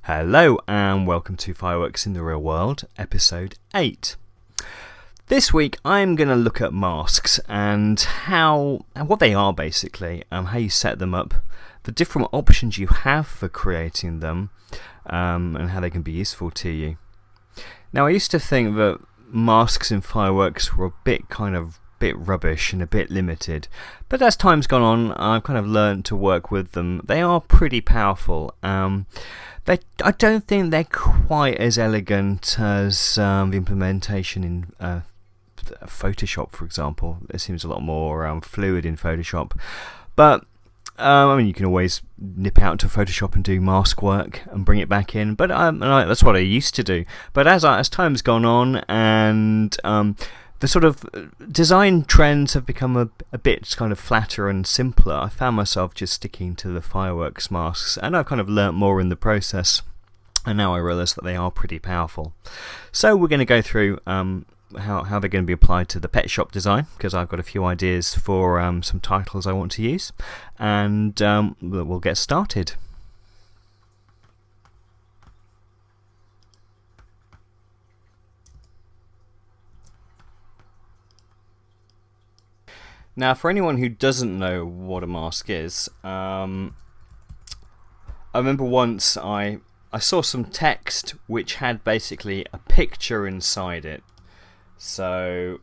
Hello and welcome to Fireworks in the Real World, episode 8. This week I'm going to look at masks and what they are basically, how you set them up, the different options you have for creating them, and how they can be useful to you. Now I used to think that masks in fireworks were a bit rubbish and a bit limited, but as time's gone on I've kind of learned to work with them. They are pretty powerful. I don't think they're quite as elegant as the implementation in Photoshop, for example. It seems a lot more fluid in Photoshop, but you can always nip out to Photoshop and do mask work and bring it back in. But that's what I used to do. But as time's gone on and the sort of design trends have become a bit kind of flatter and simpler, I found myself just sticking to the fireworks masks, and I've kind of learnt more in the process, and now I realise that they are pretty powerful. So we're going to go through how they're going to be applied to the pet shop design, because I've got a few ideas for some titles I want to use, and we'll get started. Now, for anyone who doesn't know what a mask is, I remember once I saw some text which had basically a picture inside it. So,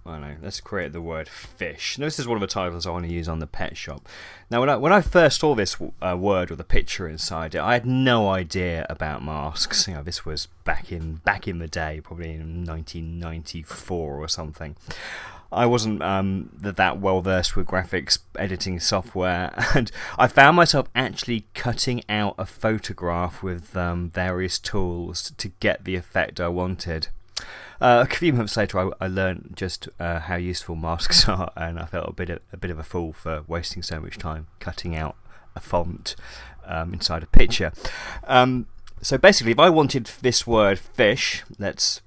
I don't know, let's create the word fish. Now, this is one of the titles I want to use on the pet shop. Now, when I first saw this word with a picture inside it, I had no idea about masks. This was back in the day, probably in 1994 or something. I wasn't that well versed with graphics editing software, and I found myself actually cutting out a photograph with various tools to get the effect I wanted. A few months later, I learned just how useful masks are, and I felt a bit of a fool for wasting so much time cutting out a font inside a picture. So basically, if I wanted this word fish, let's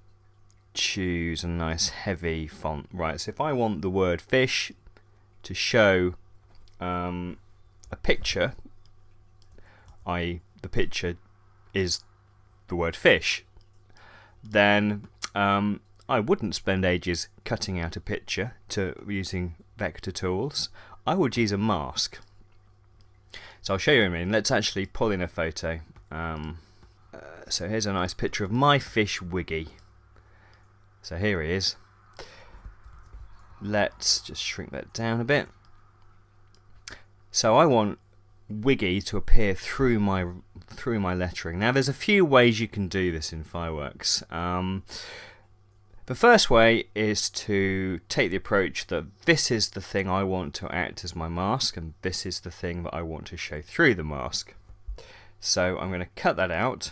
choose a nice heavy font. Right, so if I want the word fish to show a picture, i.e. the picture is the word fish, then I wouldn't spend ages cutting out a picture using vector tools. I would use a mask. So I'll show you in a minute. Let's actually pull in a photo. So here's a nice picture of my fish Wiggy. So here he is. Let's just shrink that down a bit. So I want Wiggy to appear through my lettering. Now there's a few ways you can do this in Fireworks. The first way is to take the approach that this is the thing I want to act as my mask, and this is the thing that I want to show through the mask. So I'm going to cut that out.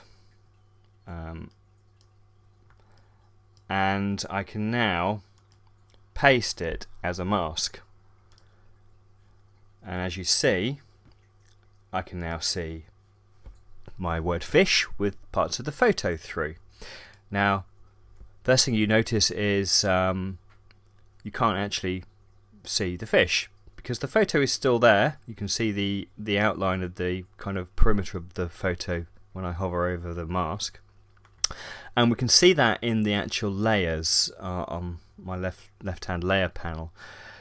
And I can now paste it as a mask. And as you see, I can now see my word fish with parts of the photo through. Now, first thing you notice is you can't actually see the fish because the photo is still there. You can see the outline of the kind of perimeter of the photo when I hover over the mask. And we can see that in the actual layers on my left-hand layer panel.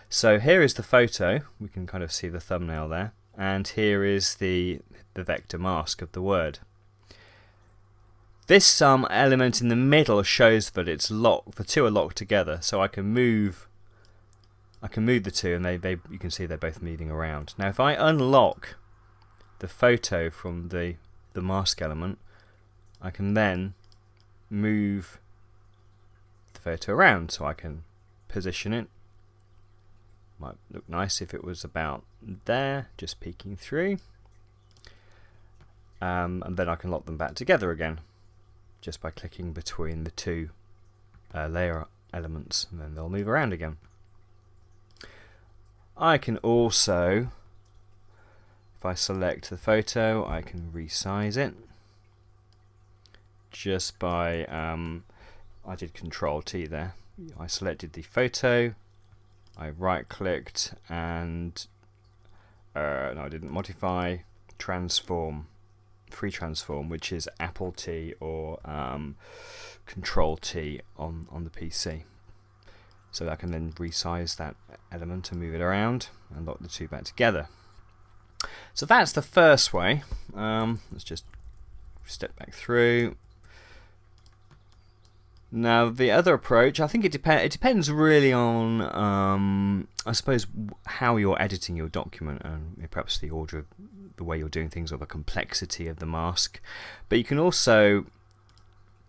So here is the photo. We can kind of see the thumbnail there. And here is the vector mask of the word. This element in the middle shows that it's locked. The two are locked together. So I can move the two, and you can see they're both moving around. Now if I unlock the photo from the mask element, I can then move the photo around, so I can position it. Might look nice if it was about there, just peeking through, and then I can lock them back together again just by clicking between the two layer elements, and then they'll move around again. I can also, if I select the photo, I can resize it just by I did Control T there. I selected the photo, I right clicked, and no, I didn't, modify, transform, free transform, which is Apple T or Control T on the PC. So I can then resize that element and move it around and lock the two back together. So that's the first way. Let's just step back through. Now the other approach, I think it depends really on, I suppose, how you're editing your document and perhaps the order of the way you're doing things or the complexity of the mask. But you can also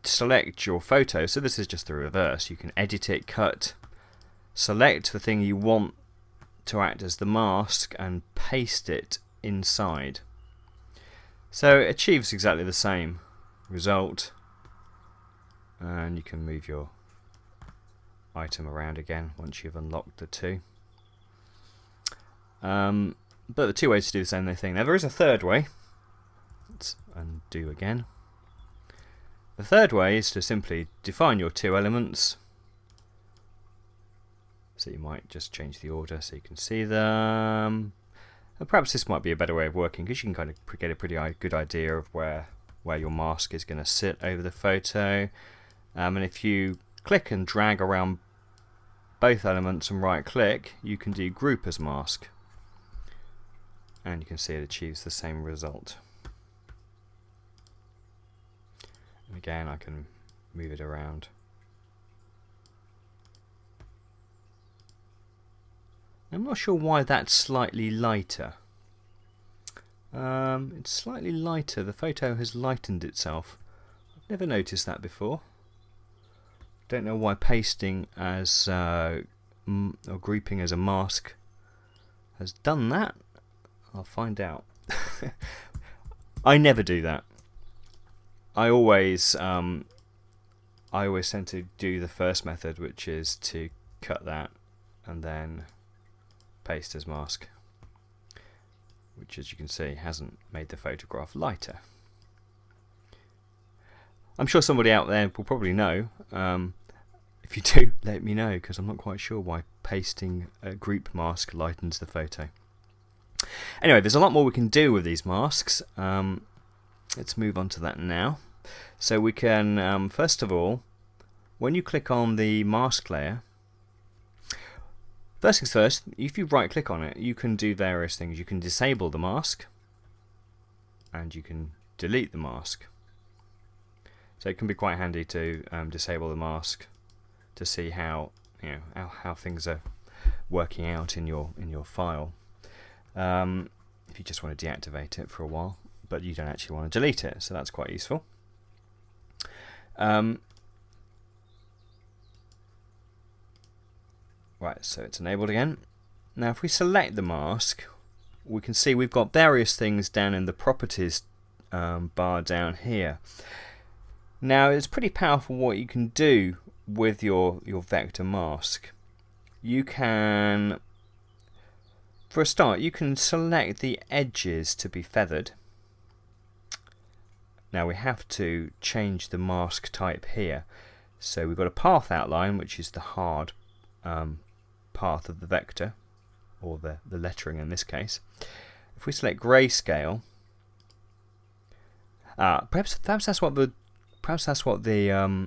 select your photo. So this is just the reverse. You can edit it, cut, select the thing you want to act as the mask and paste it inside. So it achieves exactly the same result. And you can move your item around again once you've unlocked the two. But the two ways to do the same thing. Now there is a third way. Let's undo again. The third way is to simply define your two elements. So you might just change the order so you can see them. And perhaps this might be a better way of working because you can kind of get a pretty good idea of where your mask is going to sit over the photo. And if you click and drag around both elements and right click, you can do group as mask. And you can see it achieves the same result. And again, I can move it around. I'm not sure why that's slightly lighter. It's slightly lighter. The photo has lightened itself. I've never noticed that before. Don't know why pasting as or grouping as a mask has done that. I'll find out. I never do that. I always tend to do the first method, which is to cut that and then paste as mask, which, as you can see, hasn't made the photograph lighter. I'm sure somebody out there will probably know. If you do, let me know, because I'm not quite sure why pasting a group mask lightens the photo. Anyway, there's a lot more we can do with these masks. Let's move on to that now. So we can, first of all, when you click on the mask layer, first things first, if you right click on it, you can do various things. You can disable the mask and you can delete the mask. So it can be quite handy to disable the mask to see how things are working out in your file. If you just want to deactivate it for a while, but you don't actually want to delete it, so that's quite useful. Right, so it's enabled again. Now if we select the mask, we can see we've got various things down in the properties bar down here. Now it's pretty powerful what you can do with your vector mask. You can, for a start, you can select the edges to be feathered. Now we have to change the mask type here. So we've got a path outline, which is the hard path of the vector, or the lettering in this case. If we select grayscale, perhaps that's what the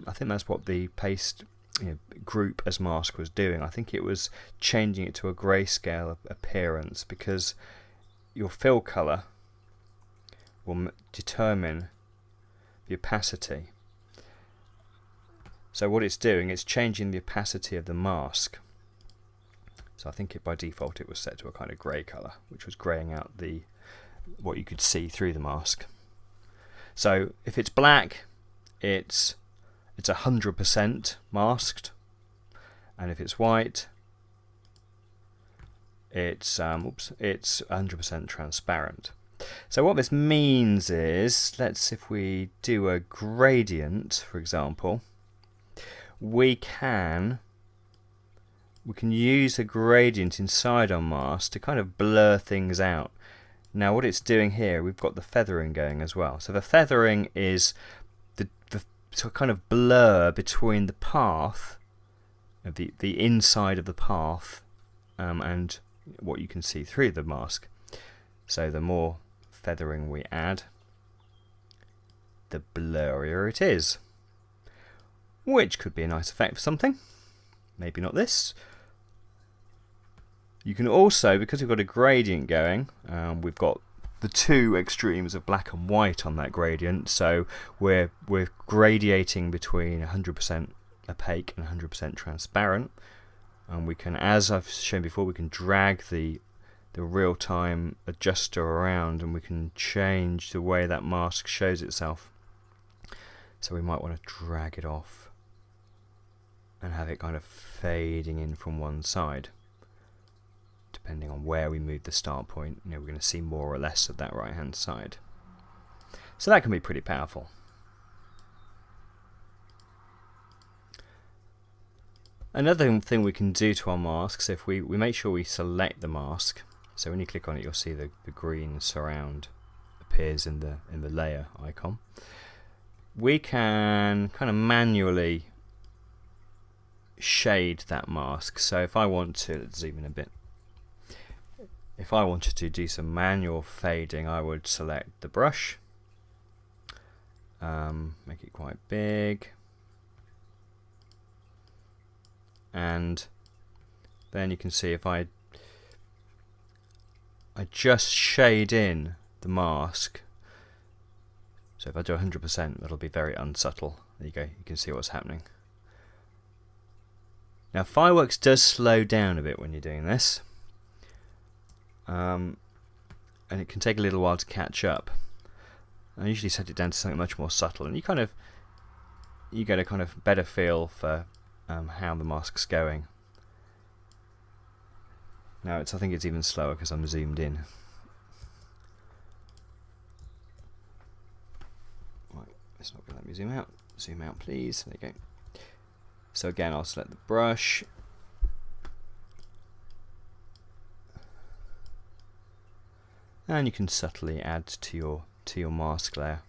I think that's what the paste group as mask was doing. I think it was changing it to a grayscale appearance because your fill color will determine the opacity. So what it's doing, it's changing the opacity of the mask. So I think by default it was set to a kind of grey colour, which was greying out what you could see through the mask. So if it's black, it's 100% masked, and if it's white, it's 100% transparent. So what this means is, if we do a gradient, for example, we can use a gradient inside our mask to kind of blur things out. Now what it's doing here, we've got the feathering going as well. So the feathering is the sort of kind of blur between the path, the inside of the path, and what you can see through the mask. So the more feathering we add, the blurrier it is. Which could be a nice effect for something. Maybe not this. You can also, because we've got a gradient going, we've got the two extremes of black and white on that gradient, so we're gradiating between 100% opaque and 100% transparent, and we can, as I've shown before, we can drag the real-time adjuster around and we can change the way that mask shows itself. So we might want to drag it off and have it kind of fading in from one side. Depending on where we move the start point, we're going to see more or less of that right hand side. So that can be pretty powerful. Another thing we can do to our masks, if we make sure we select the mask, so when you click on it you'll see the green surround appears in the layer icon. We can kind of manually shade that mask. So if I want to, let's zoom in a bit. If I wanted to do some manual fading, I would select the brush, make it quite big, and then you can see if I just shade in the mask, so if I do 100%, that'll be very unsubtle. There you go, you can see what's happening. Now Fireworks does slow down a bit when you're doing this. And it can take a little while to catch up. I usually set it down to something much more subtle, and you get a kind of better feel for how the mask's going. Now I think it's even slower because I'm zoomed in. Right, it's not going to let me zoom out. Zoom out, please. There you go. So again, I'll select the brush. And you can subtly add to your mask layer.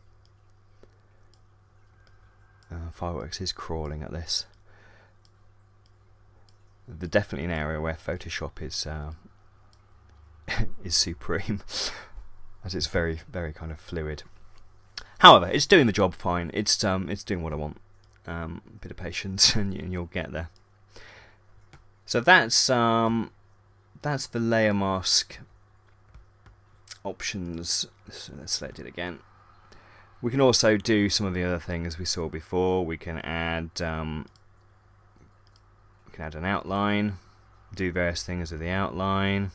Fireworks is crawling at this. There's definitely an area where Photoshop is is supreme, as it's very kind of fluid. However, it's doing the job fine. It's doing what I want. A bit of patience, and you'll get there. So that's the layer mask options. So let's select it again. We can also do some of the other things we saw before. We can add an outline, do various things with the outline,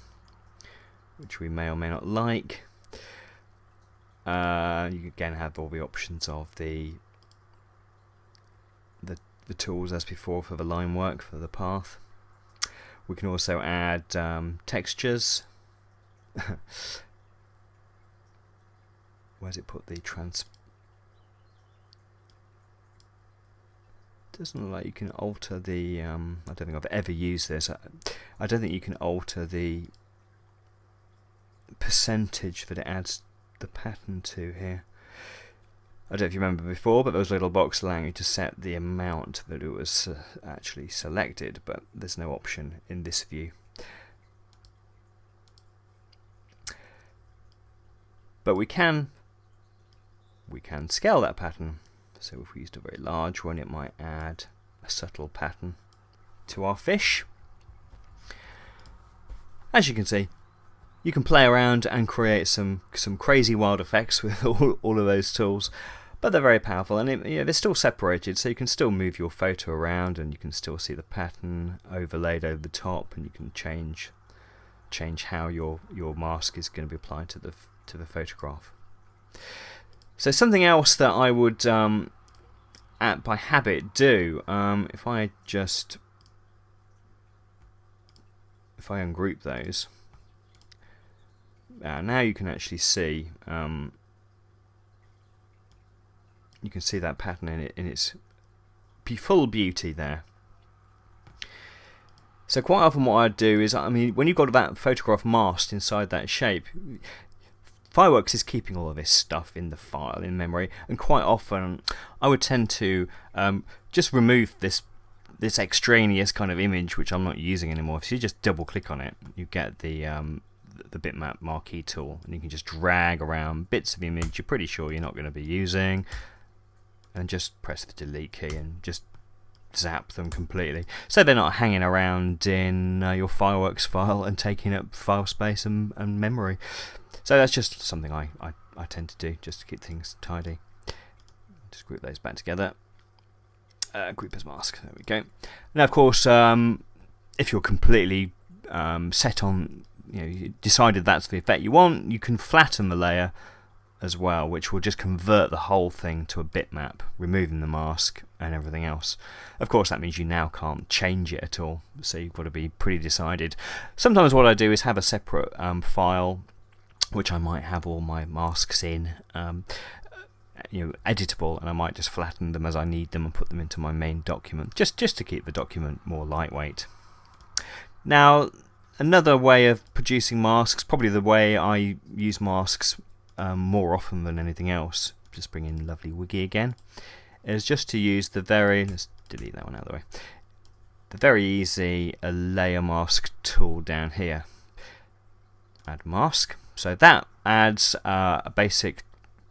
which we may or may not like. You again have all the options of the tools as before for the line work, for the path. We can also add textures. Where's it put the doesn't look like you can alter the I don't think I've ever used this. I don't think you can alter the percentage that it adds the pattern to here. I don't know if you remember before, but there was a little box allowing you to set the amount that it was actually selected, but there's no option in this view. But we can scale that pattern. So if we used a very large one, it might add a subtle pattern to our fish. As you can see, you can play around and create some crazy wild effects with all of those tools, but they're very powerful, and they're still separated, so you can still move your photo around and you can still see the pattern overlaid over the top, and you can change how your mask is going to be applied to the photograph. So something else that I would by habit do, if I ungroup those, now you can actually see you can see that pattern in its full beauty there. So quite often what I'd do is, when you've got that photograph masked inside that shape, Fireworks is keeping all of this stuff in the file, in memory, and quite often I would tend to just remove this extraneous kind of image, which I'm not using anymore. If you just double click on it, you get the bitmap marquee tool, and you can just drag around bits of the image you're pretty sure you're not going to be using, and just press the delete key and just zap them completely, so they're not hanging around in your fireworks file and taking up file space and memory. So that's just something I tend to do just to keep things tidy. Just group those back together. Group as mask. There we go. Now, of course, if you're completely set on, you decided that's the effect you want, you can flatten the layer as well, which will just convert the whole thing to a bitmap, removing the mask and everything else. Of course, that means you now can't change it at all, so you've got to be pretty decided. Sometimes what I do is have a separate file, which I might have all my masks in, editable, and I might just flatten them as I need them and put them into my main document, just to keep the document more lightweight. Now, another way of producing masks, probably the way I use masks more often than anything else, just bring in lovely Wiggy again, is just to use let's delete that one out of the way, the very easy layer mask tool down here. Add mask. So that adds a basic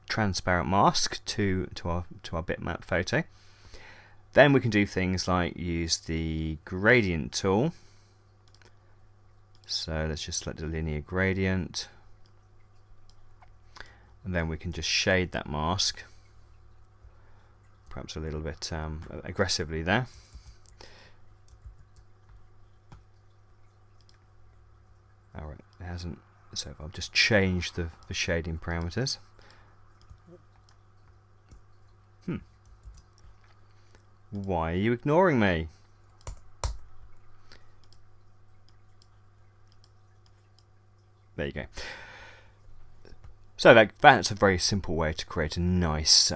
transparent mask to our bitmap photo. Then we can do things like use the gradient tool. So let's just select a linear gradient, and then we can just shade that mask, perhaps a little bit aggressively there. Alright, it hasn't, so if I'll just change the shading parameters. Why are you ignoring me? There you go. So that's a very simple way to create a nice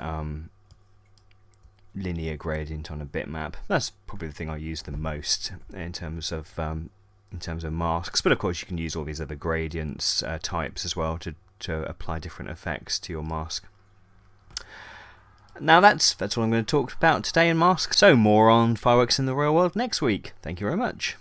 linear gradient on a bitmap. That's probably the thing I use the most in terms of masks. But of course, you can use all these other gradients types as well to apply different effects to your mask. Now that's all I'm going to talk about today in masks. So more on fireworks in the real world next week. Thank you very much.